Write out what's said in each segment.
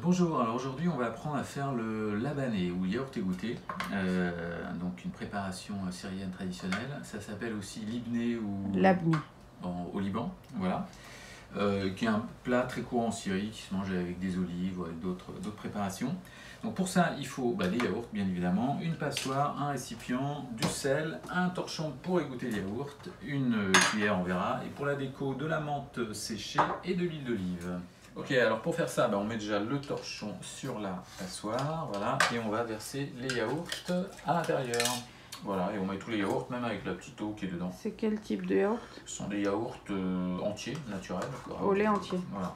Bonjour, alors aujourd'hui on va apprendre à faire le labané ou yaourt égoutté, donc une préparation syrienne traditionnelle. Ça s'appelle aussi libné ou Labni. au Liban, voilà, qui est un plat très courant en Syrie qui se mange avec des olives ou avec d'autres préparations. Donc pour ça il faut des yaourts bien évidemment, une passoire, un récipient, du sel, un torchon pour égoutter les yaourts, une cuillère en verra et pour la déco de la menthe séchée et de l'huile d'olive. Ok, alors pour faire ça, on met déjà le torchon sur la passoire, voilà, et on va verser les yaourts à l'intérieur. Voilà, et on met tous les yaourts, même avec la petite eau qui est dedans. C'est quel type de yaourt? Ce sont des yaourts entiers, naturels. Au lait entier. Voilà.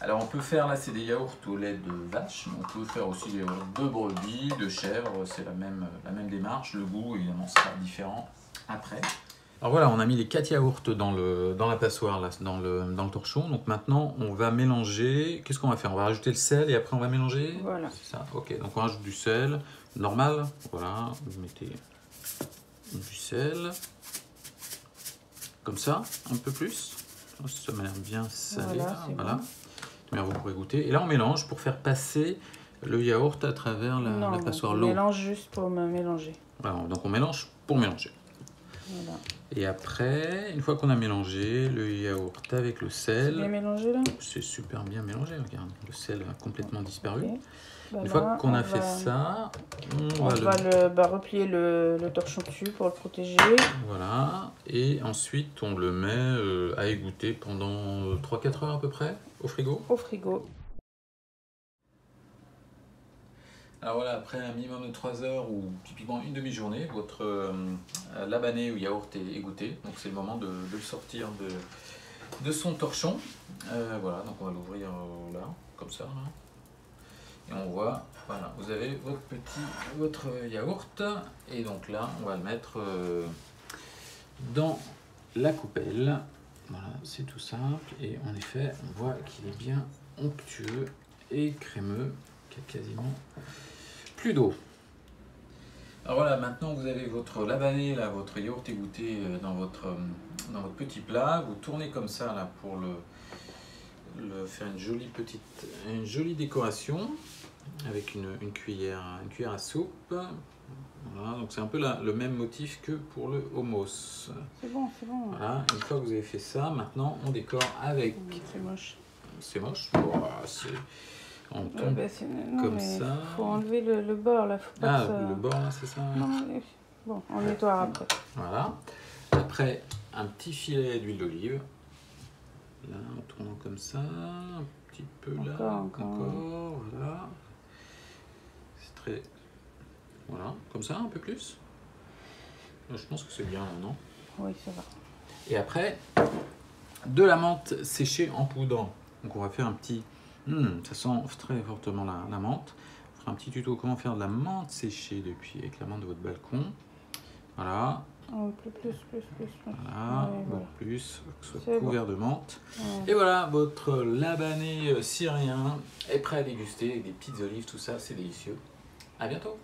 Alors on peut faire, là c'est des yaourts au lait de vache, on peut faire aussi des yaourts de brebis, de chèvre, c'est la même démarche. Le goût évidemment sera différent après. Alors voilà, on a mis les 4 yaourts dans la passoire, là, dans le torchon. Donc maintenant, on va mélanger. Qu'est-ce qu'on va faire? On va rajouter le sel et après on va mélanger. Voilà. C'est ça. Ok, donc on rajoute du sel normal. Voilà, vous mettez du sel. Comme ça, un peu plus. Ça m'a l'air bien salé. Voilà. Bon. Vous pourrez goûter. Et là, on mélange pour faire passer le yaourt à travers la passoire. On mélange juste pour mélanger. Voilà, donc on mélange pour mélanger. Voilà. Et après, une fois qu'on a mélangé le yaourt avec le sel... C'est bien mélangé là? C'est super bien mélangé, regarde. Le sel a complètement disparu. Okay. Une fois qu'on a fait ça, on va replier le torchon dessus pour le protéger. Voilà. Et ensuite, on le met à égoutter pendant 3-4 heures à peu près, au frigo. Au frigo. Alors voilà, après un minimum de 3 heures ou typiquement une demi-journée, votre labané ou yaourt est égoutté. Donc c'est le moment de le sortir de son torchon. Voilà, donc on va l'ouvrir là, comme ça. Là. Et on voit, voilà, vous avez votre yaourt. Et donc là, on va le mettre dans la coupelle. Voilà, c'est tout simple. Et en effet, on voit qu'il est bien onctueux et crémeux, qu'il y a quasiment plus d'eau. Alors voilà, maintenant vous avez votre labané, là, votre yaourt égoutté dans votre petit plat. Vous tournez comme ça là pour le faire une jolie décoration avec une cuillère à soupe. Voilà, donc c'est un peu le même motif que pour le hummus. C'est bon, c'est bon. Voilà, une fois que vous avez fait ça, maintenant on décore avec. C'est moche. C'est moche. Oh, on tourne comme ça. Il faut enlever le bord là. Faut pas le bord là, c'est ça? Non, mais... Bon, on nettoie après. Voilà. Après, un petit filet d'huile d'olive. Là, en tournant comme ça. Un petit peu là. Encore. Voilà. C'est très. Voilà. Comme ça, un peu plus. Je pense que c'est bien, non? Oui, ça va. Et après, de la menthe séchée en poudre. Donc, on va faire un petit. Ça sent très fortement la menthe. On fera un petit tuto comment faire de la menthe séchée depuis avec la menthe de votre balcon. Voilà. Plus. Voilà, ouais, voilà. Plus, que ce soit couvert de menthe. Ouais. Et voilà, votre labané syrien est prêt à déguster avec des petites olives, tout ça, c'est délicieux. À bientôt.